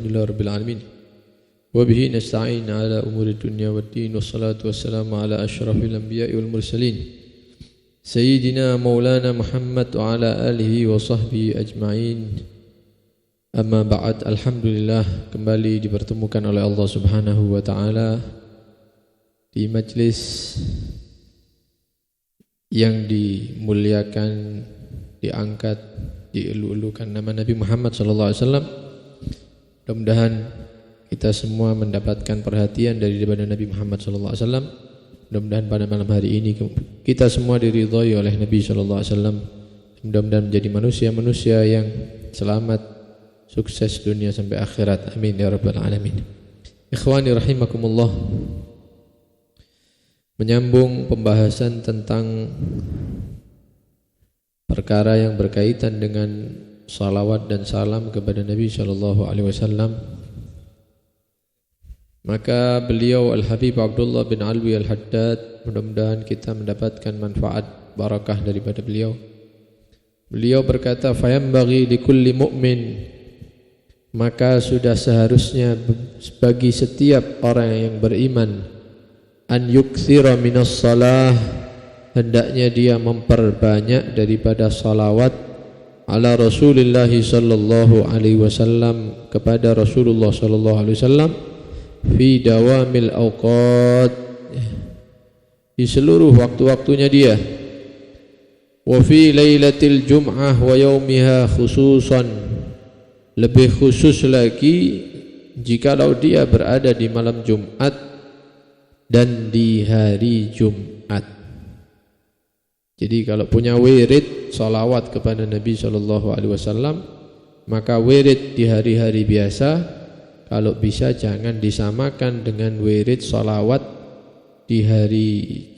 Alhamdulillahirabbil alamin. Wa bihi nasta'in ala umuri dunya waddin wassalatu wassalamu ala asyrafil anbiya'i wal mursalin sayyidina maulana Muhammad wa ala alihi wa sahbihi ajma'in. Amma ba'd, alhamdulillah kembali dipertemukan oleh Allah Subhanahu wa taala di majlis yang dimuliakan, diangkat, dielu-elukan nama Nabi Muhammad sallallahu alaihi wasallam. Mudah-mudahan kita semua mendapatkan perhatian daripada Nabi Muhammad sallallahu alaihi wasallam. Mudah-mudahan pada malam hari ini kita semua diridhai oleh Nabi sallallahu alaihi wasallam. Mudah-mudahan menjadi manusia-manusia yang selamat, sukses dunia sampai akhirat. Amin ya rabbal alamin. Ikhwani rahimakumullah. Menyambung pembahasan tentang perkara yang berkaitan dengan salawat dan salam kepada Nabi sallallahu alaihi wasallam. Maka beliau Al-Habib Abdullah bin Alwi Al-Haddad, mudah-mudahan kita mendapatkan manfaat barakah daripada beliau. Beliau berkata, "Fayambaghi likulli mu'min," maka sudah seharusnya bagi setiap orang yang beriman, an yukthira minas salah, hendaknya dia memperbanyak daripada salawat ala Rasulullah sallallahu alaihi wasallam, kepada Rasulullah sallallahu alaihi wasallam, fi dawamil awqat, di seluruh waktu-waktunya dia, wa fi lailatil jum'ah wa yaumiha khususan, lebih khusus lagi jikalau dia berada di malam Jumat dan di hari Jumat. Jadi kalau punya wirid salawat kepada Nabi sallallahu alaihi wasallam, maka wirid di hari-hari biasa kalau bisa jangan disamakan dengan wirid salawat di hari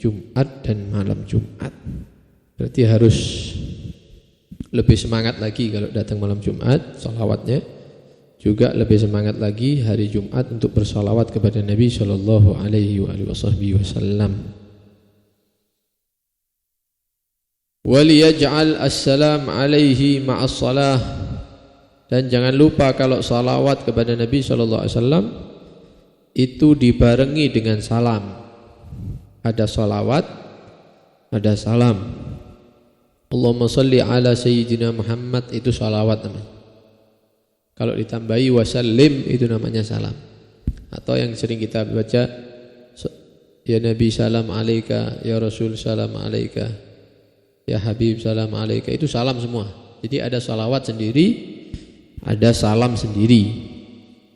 Jumat dan malam Jumat. Berarti harus lebih semangat lagi kalau datang malam Jumat salawatnya, juga lebih semangat lagi hari Jumat untuk bersalawat kepada Nabi sallallahu alaihi wasallam. Waliyaj'al assalam alaihi ma'as salah, dan jangan lupa kalau salawat kepada Nabi sallallahu alaihi wasallam itu dibarengi dengan salam. Ada salawat, ada salam. Allahumma salli ala sayyidina Muhammad, itu salawat namanya. Kalau ditambahi wasallim itu namanya salam. Atau yang sering kita baca, ya Nabi salam alaika, ya Rasul salam alaika, ya Habib salam alaika, itu salam semua. Jadi ada salawat sendiri, ada salam sendiri.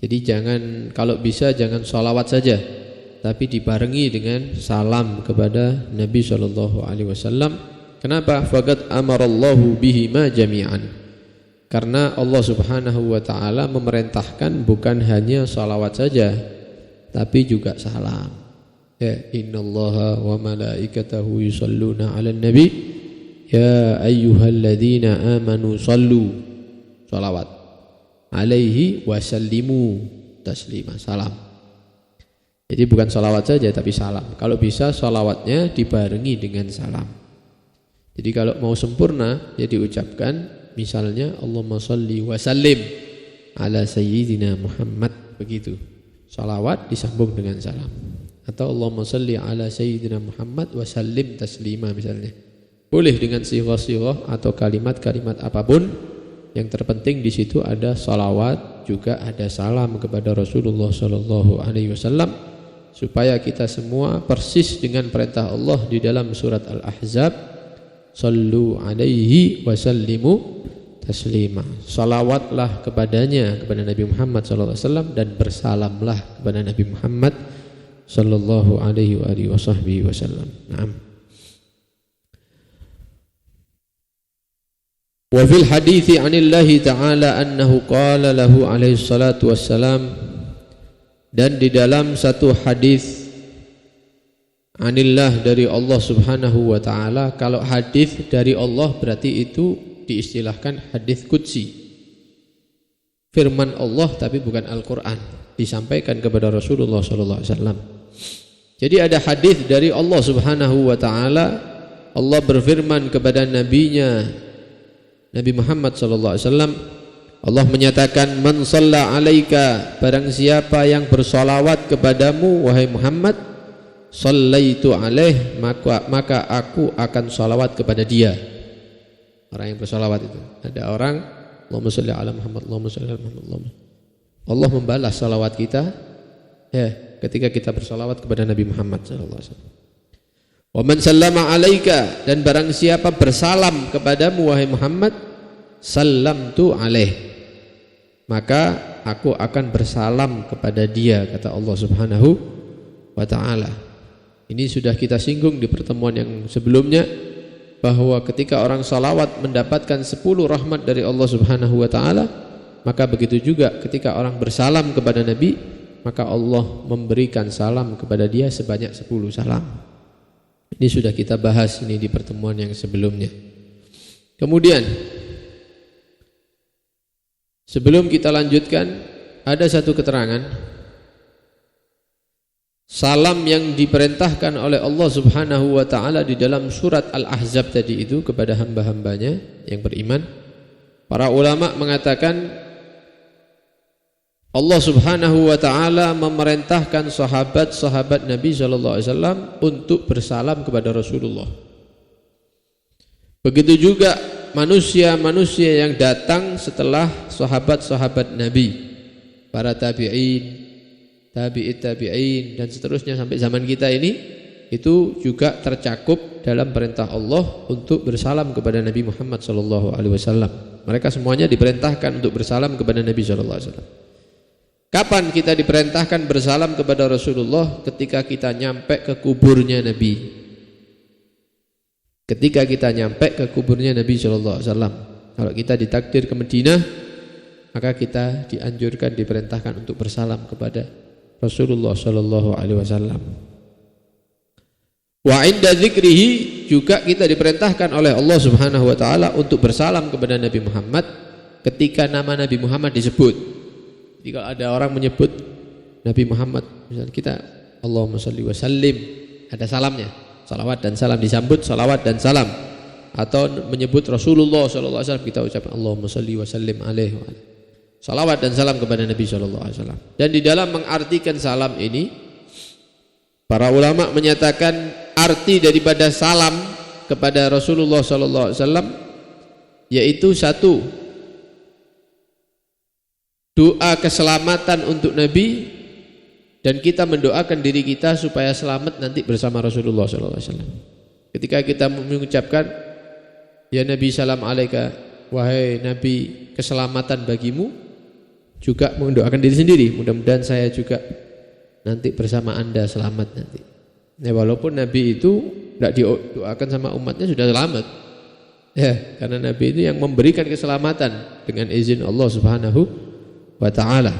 Jadi jangan, kalau bisa jangan salawat saja, tapi dibarengi dengan salam kepada Nabi SAW. Kenapa? Faqad amarallahu bihima jami'an, karena Allah Subhanahu wa ta'ala memerintahkan bukan hanya salawat saja, tapi juga salam. Ya, innallaha wa malaikatahu yusalluna 'alan nabi ya ayyuhalladzina amanu sallu, salawat, alaihi wasallimu taslima, salam. Jadi bukan salawat saja tapi salam. Kalau bisa salawatnya dibarengi dengan salam. Jadi kalau mau sempurna ya diucapkan misalnya Allahumma salli wa sallim ala sayyidina Muhammad, begitu. Salawat disambung dengan salam. Atau Allahumma salli ala sayyidina Muhammad wa sallim taslima misalnya. Boleh dengan sighah-sighah atau kalimat-kalimat apapun. Yang terpenting di situ ada salawat, juga ada salam kepada Rasulullah sallallahu alaihi wasallam, supaya kita semua persis dengan perintah Allah di dalam surat Al-Ahzab, sallu alaihi wasallimu taslima. Salawatlah kepadanya, kepada Nabi Muhammad sallallahu alaihi wasallam, dan bersalamlah kepada Nabi Muhammad sallallahu alaihi wasallam. Naam. Wa fil hadithi 'anillahi ta'ala annahu qala lahu alaihi salatu wassalam, dan di dalam satu hadis anillah dari Allah Subhanahu wa ta'ala. Kalau hadis dari Allah berarti itu diistilahkan hadis qudsi, firman Allah tapi bukan Al-Qur'an, disampaikan kepada Rasulullah sallallahu alaihi wasallam. Jadi ada hadis dari Allah Subhanahu wa ta'ala. Allah berfirman kepada nabinya Nabi Muhammad sallallahu alaihi wasallam, Allah menyatakan man shalla alaika, barang siapa yang bersolawat kepadamu wahai Muhammad, shallaitu alaih, maka aku akan sholawat kepada dia. Orang yang bersolawat itu, ada orang Allahumma sholli ala Muhammad, Allahumma sholli ala Muhammad, Allah membalas salawat kita ketika kita bersolawat kepada Nabi Muhammad sallallahu alaihi wasallam. Wa man sallama alaika, dan barang siapa bersalam kepadamu wahai Muhammad, sallamtu alaih, maka aku akan bersalam kepada dia, kata Allah Subhanahu wa taala. Ini sudah kita singgung di pertemuan yang sebelumnya, bahwa ketika orang salawat mendapatkan 10 rahmat dari Allah Subhanahu wa taala, maka begitu juga ketika orang bersalam kepada Nabi, maka Allah memberikan salam kepada dia sebanyak 10 salam. Ini sudah kita bahas ini di pertemuan yang sebelumnya. Kemudian sebelum kita lanjutkan, ada satu keterangan salam yang diperintahkan oleh Allah Subhanahu wa taala di dalam surat Al-Ahzab tadi itu kepada hamba-hambanya yang beriman. Para ulama mengatakan Allah Subhanahu wa taala memerintahkan sahabat-sahabat Nabi sallallahu alaihi wasallam untuk bersalam kepada Rasulullah. Begitu juga manusia-manusia yang datang setelah sahabat-sahabat Nabi, para tabi'in, tabi'it tabi'in dan seterusnya sampai zaman kita ini, itu juga tercakup dalam perintah Allah untuk bersalam kepada Nabi Muhammad sallallahu alaihi wasallam. Mereka semuanya diperintahkan untuk bersalam kepada Nabi sallallahu alaihi wasallam. Kapan kita diperintahkan bersalam kepada Rasulullah? Ketika kita nyampe ke kuburnya Nabi. Ketika kita nyampe ke kuburnya Nabi sallallahu alaihi wasallam. Kalau kita ditakdir ke Madinah, maka kita dianjurkan, diperintahkan untuk bersalam kepada Rasulullah sallallahu alaihi wasallam. Wa inda dzikrihi, juga kita diperintahkan oleh Allah Subhanahu wa taala untuk bersalam kepada Nabi Muhammad ketika nama Nabi Muhammad disebut. Jika ada orang menyebut Nabi Muhammad, misalnya kita Allahumma sholli wa sallim, ada salamnya, salawat dan salam, disambut salawat dan salam. Atau menyebut Rasulullah sallallahu alaihi wasallam, kita ucapkan Allahumma sholli wa sallim alaihi wa alaihi, salawat dan salam kepada Nabi sallallahu alaihi wasallam. Dan di dalam mengartikan salam ini, para ulama menyatakan arti daripada salam kepada Rasulullah sallallahu alaihi wasallam yaitu satu, doa keselamatan untuk Nabi, dan kita mendoakan diri kita supaya selamat nanti bersama Rasulullah sallallahu alaihi wasallam. Ketika kita mengucapkan ya Nabi salam alaika, wahai Nabi keselamatan bagimu, juga mendoakan diri sendiri, mudah-mudahan saya juga nanti bersama Anda selamat nanti. Ya, walaupun Nabi itu tidak didoakan sama umatnya sudah selamat. Ya, karena Nabi itu yang memberikan keselamatan dengan izin Allah Subhanahu wa ta'ala.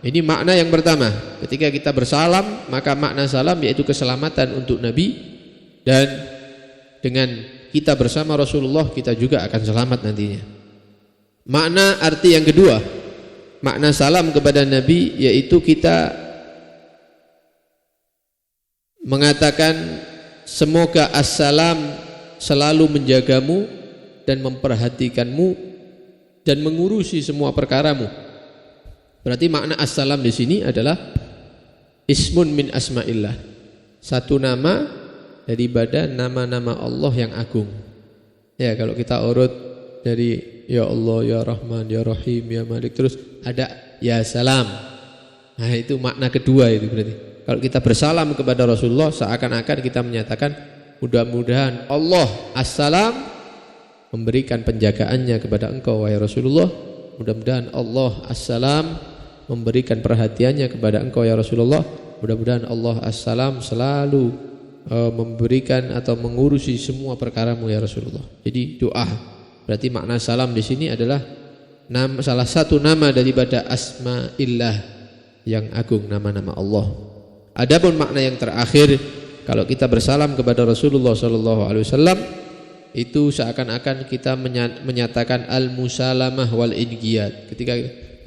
Ini makna yang pertama. Ketika kita bersalam, maka makna salam yaitu keselamatan untuk Nabi, dan dengan kita bersama Rasulullah kita juga akan selamat nantinya. Makna arti yang kedua, makna salam kepada Nabi yaitu kita mengatakan semoga assalam selalu menjagamu dan memperhatikanmu dan mengurusi semua perkaramu. Berarti makna assalam di sini adalah ismun min asma'illah, satu nama daripada nama-nama Allah yang agung. Ya, kalau kita urut dari ya Allah, ya Rahman, ya Rahim, ya Malik, terus ada ya salam. Nah, itu makna kedua itu berarti. Kalau kita bersalam kepada Rasulullah, seakan-akan kita menyatakan mudah-mudahan Allah assalam memberikan penjagaannya kepada engkau wahai Rasulullah. Mudah-mudahan Allah assalam memberikan perhatiannya kepada engkau ya Rasulullah. Mudah-mudahan Allah assalam selalu memberikan atau mengurusi semua perkaramu ya Rasulullah. Jadi doa. Berarti makna salam di sini adalah salah satu nama daripada asma'illah yang agung, nama-nama Allah. Adapun makna yang terakhir, kalau kita bersalam kepada Rasulullah sallallahu alaihi wasallam, itu seakan-akan kita menyatakan al-musalamah wal inqiyad. Ketika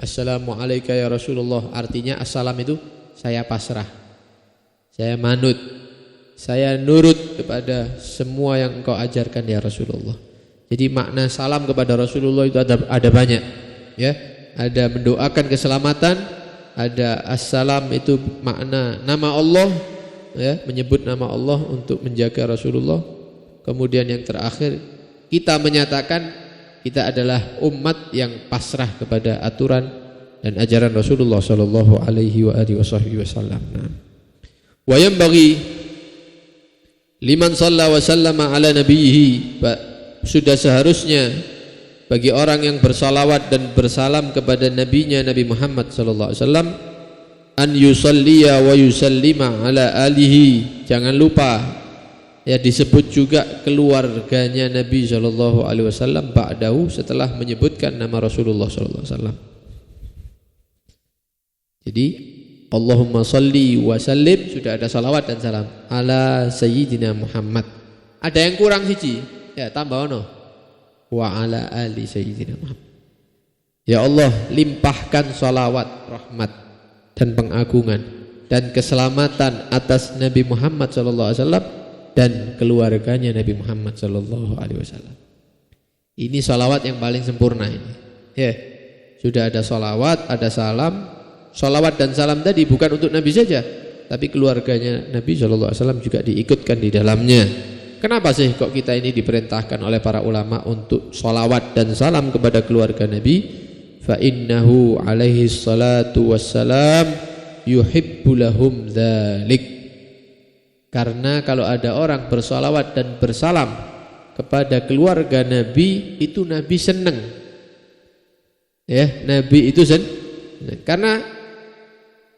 assalamu alayka ya Rasulullah, artinya assalam itu saya pasrah, saya manut, saya nurut kepada semua yang engkau ajarkan ya Rasulullah. Jadi makna salam kepada Rasulullah itu ada banyak, ya. ada mendoakan keselamatan, ada assalam itu makna nama Allah, ya, menyebut nama Allah untuk menjaga Rasulullah. Kemudian yang terakhir kita menyatakan kita adalah umat yang pasrah kepada aturan dan ajaran Rasulullah sallallahu alaihi wa alihi wasallam. Wa yanbaghi liman shalla wa sallama ala nabiyhi, sudah seharusnya bagi orang yang bersalawat dan bersalam kepada nabinya Nabi Muhammad sallallahu alaihi wasallam, an yusalliya wa yusallima ala alihi, jangan lupa ya disebut juga keluarganya Nabi sallallahu alaihi wasallam ba'dahu, setelah menyebutkan nama Rasulullah sallallahu alaihi wasallam. Jadi Allahumma salli wa sallim, sudah ada salawat dan salam ala sayyidina Muhammad. Ada yang kurang siji, ya tambah ono, wa ala ali sayyidina Muhammad. Ya Allah, limpahkan salawat, rahmat dan pengagungan dan keselamatan atas Nabi Muhammad sallallahu alaihi wasallam dan keluarganya Nabi Muhammad sallallahu alaihi wasallam. Ini salawat yang paling sempurna ini. Ya, sudah ada salawat, ada salam. Salawat dan salam tadi bukan untuk Nabi saja, tapi keluarganya Nabi SAW juga diikutkan di dalamnya. Kenapa sih kok kita ini diperintahkan oleh para ulama untuk salawat dan salam kepada keluarga Nabi? Fa innahu alaihi salatu wassalam yuhibbu lahum dzalik. Karena kalau ada orang bersalawat dan bersalam kepada keluarga Nabi, itu Nabi senang. Ya, Nabi itu senang. Karena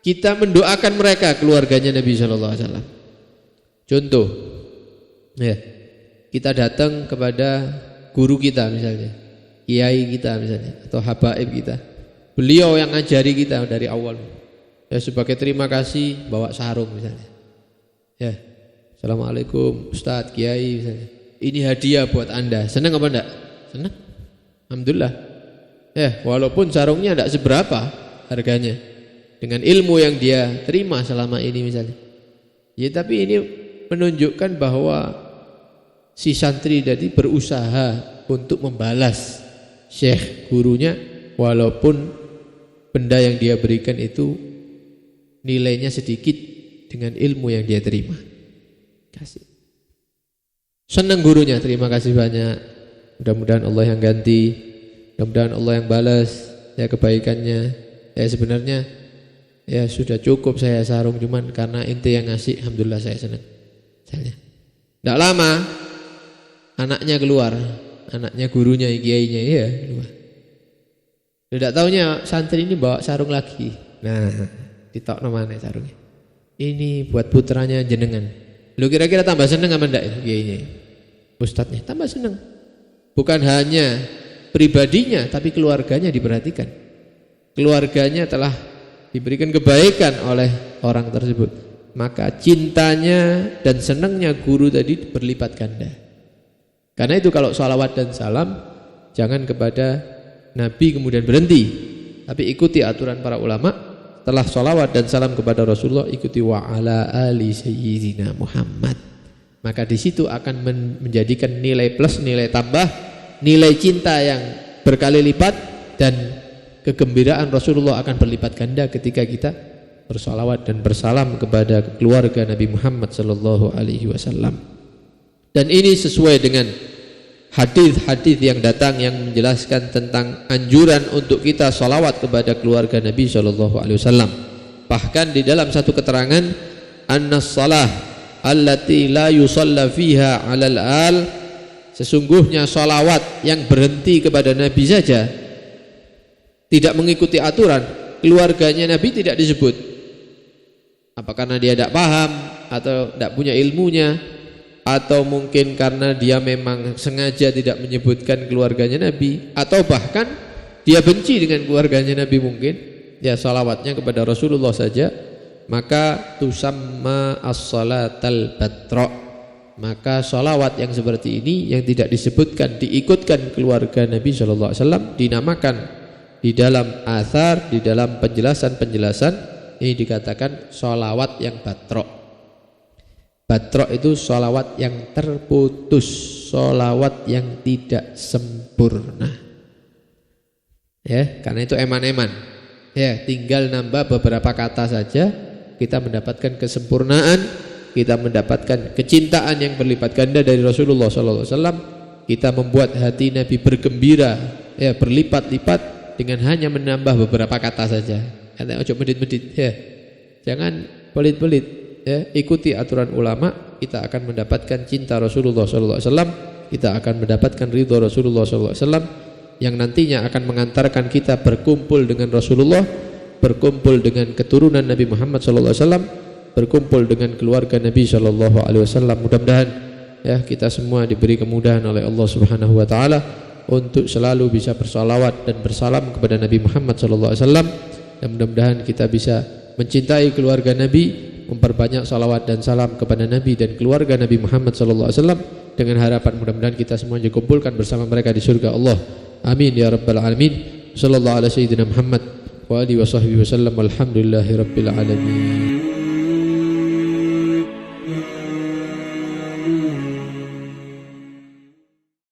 kita mendoakan mereka, keluarganya Nabi sallallahu alaihi wasallam. Contoh, ya, kita datang kepada guru kita misalnya, kiai kita misalnya, atau habaib kita. Beliau yang ngajari kita dari awal. Ya, sebagai terima kasih bawa sarung misalnya. Ya, assalamualaikum Ustadz, kiai misalnya. Ini hadiah buat Anda. Senang apa enggak? Senang. Alhamdulillah. Ya, walaupun sarungnya enggak seberapa harganya, dengan ilmu yang dia terima selama ini misalnya. Ya, tapi ini menunjukkan bahwa si santri tadi berusaha untuk membalas syekh gurunya, walaupun benda yang dia berikan itu nilainya sedikit dengan ilmu yang dia terima. Kasih. Senang gurunya, terima kasih banyak. Mudah-mudahan Allah yang ganti, mudah-mudahan Allah yang balas ya kebaikannya. Ya sebenarnya ya sudah cukup saya sarung, cuman karena ente yang ngasih, alhamdulillah saya senang. Misalnya. Tidak lama anaknya keluar, anaknya gurunya, kiainya ya keluar. Tidak tahunya santri ini bawa sarung lagi. Nah, ditokno mana sarungnya? Ini buat putranya jenengan. Lu kira-kira tambah senang apa enggak kiainya? Ustadznya tambah senang. Bukan hanya pribadinya, tapi keluarganya diperhatikan. Keluarganya telah diberikan kebaikan oleh orang tersebut, maka cintanya dan senangnya guru tadi berlipat ganda. Karena itu kalau salawat dan salam jangan kepada Nabi kemudian berhenti, tapi ikuti aturan para ulama. Setelah salawat dan salam kepada Rasulullah, ikuti wa ala ali sayyidina Muhammad. Maka di situ akan menjadikan nilai plus, nilai tambah, nilai cinta yang berkali lipat, dan kegembiraan Rasulullah akan berlipat ganda ketika kita bersalawat dan bersalam kepada keluarga Nabi Muhammad sallallahu alaihi wasallam. Dan ini sesuai dengan hadis-hadis yang datang yang menjelaskan tentang anjuran untuk kita salawat kepada keluarga Nabi sallallahu alaihi wasallam. Bahkan di dalam satu keterangan, annas salah allati la yusalla fiha 'alal al, sesungguhnya salawat yang berhenti kepada Nabi saja, tidak mengikuti aturan, keluarganya Nabi tidak disebut. Apa karena dia tidak paham atau tidak punya ilmunya, atau mungkin karena dia memang sengaja tidak menyebutkan keluarganya Nabi, atau bahkan dia benci dengan keluarganya Nabi mungkin, ya salawatnya kepada Rasulullah saja, maka tusamma as-salatal batra. Maka salawat yang seperti ini yang tidak disebutkan diikutkan keluarga Nabi sallallahu alaihi wasallam dinamakan di dalam athar, di dalam penjelasan-penjelasan ini dikatakan sholawat yang batrok. Batrok itu sholawat yang terputus, sholawat yang tidak sempurna. Ya, karena itu eman-eman. Ya, tinggal nambah beberapa kata saja kita mendapatkan kesempurnaan, kita mendapatkan kecintaan yang berlipat ganda dari Rasulullah sallallahu alaihi wasallam. Kita membuat hati Nabi bergembira, ya, berlipat-lipat dengan hanya menambah beberapa kata saja. Anda ojo medit-medit, ya. Jangan pelit-pelit, ya. Ikuti aturan ulama, kita akan mendapatkan cinta Rasulullah sallallahu alaihi wasallam, kita akan mendapatkan ridha Rasulullah sallallahu alaihi wasallam yang nantinya akan mengantarkan kita berkumpul dengan Rasulullah, berkumpul dengan keturunan Nabi Muhammad sallallahu alaihi wasallam, berkumpul dengan keluarga Nabi sallallahu alaihi wasallam. Mudah-mudahan, ya, kita semua diberi kemudahan oleh Allah Subhanahu wa taala untuk selalu bisa bersalawat dan bersalam kepada Nabi Muhammad sallallahu alaihi wasallam, dan mudah-mudahan kita bisa mencintai keluarga Nabi, memperbanyak salawat dan salam kepada Nabi dan keluarga Nabi Muhammad sallallahu alaihi wasallam, dengan harapan mudah-mudahan kita semua dikumpulkan bersama mereka di surga Allah. Amin ya rabbal alamin. Sallallahu alaihi sayyidina Muhammad wa alihi wa sahbihi wasallam. Alhamdulillahi rabbil alamin.